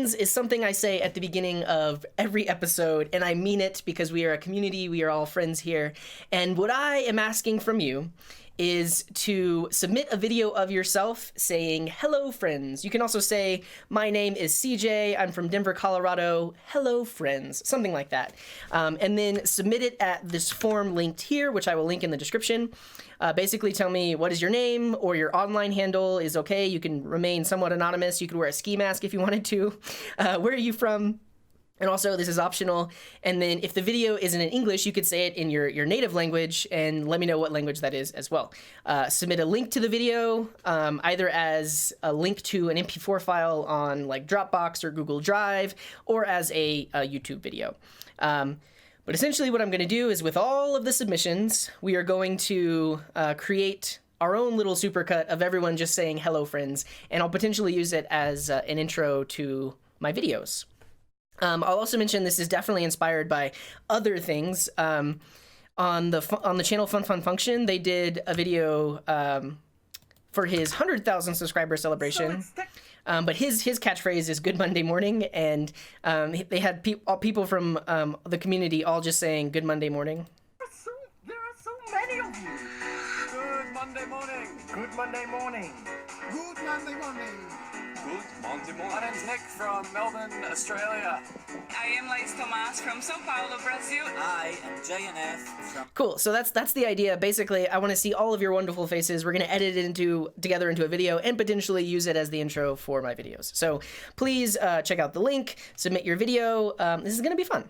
friends is something I say at the beginning of every episode, and I mean it because we are a community, we are all friends here. And what I am asking from you is to submit a video of yourself saying, hello, friends. You can also say, my name is CJ, I'm from Denver, Colorado, hello, friends, something like that. And then submit it at this form linked here, which I will link in the description. Basically tell me what is your name, or your online handle is okay. You can remain somewhat anonymous. You could wear a ski mask if you wanted to. Where are you from? And also, this is optional. And then if the video isn't in English, you could say it in your native language and let me know what language that is as well. Submit a link to the video, either as a link to an MP4 file on like Dropbox or Google Drive, or as a YouTube video. But essentially what I'm going to do is with all of the submissions, we are going to create our own little supercut of everyone just saying hello, friends, and I'll potentially use it as an intro to my videos. I'll also mention this is definitely inspired by other things. On the channel Fun Function, they did a video for his 100,000 subscriber celebration. But his catchphrase is "Good Monday morning," and they had people from the community all just saying "Good Monday morning." There are so many of you. Good Monday morning. Good Monday morning. Good Monday morning. Good Monday morning. My name's Nick from Melbourne, Australia. I am Laís Tomás from São Paulo, Brazil. I am JNF from... Cool. So that's the idea. Basically, I want to see all of your wonderful faces. We're going to edit it together into a video and potentially use it as the intro for my videos. So please check out the link, submit your video. This is going to be fun.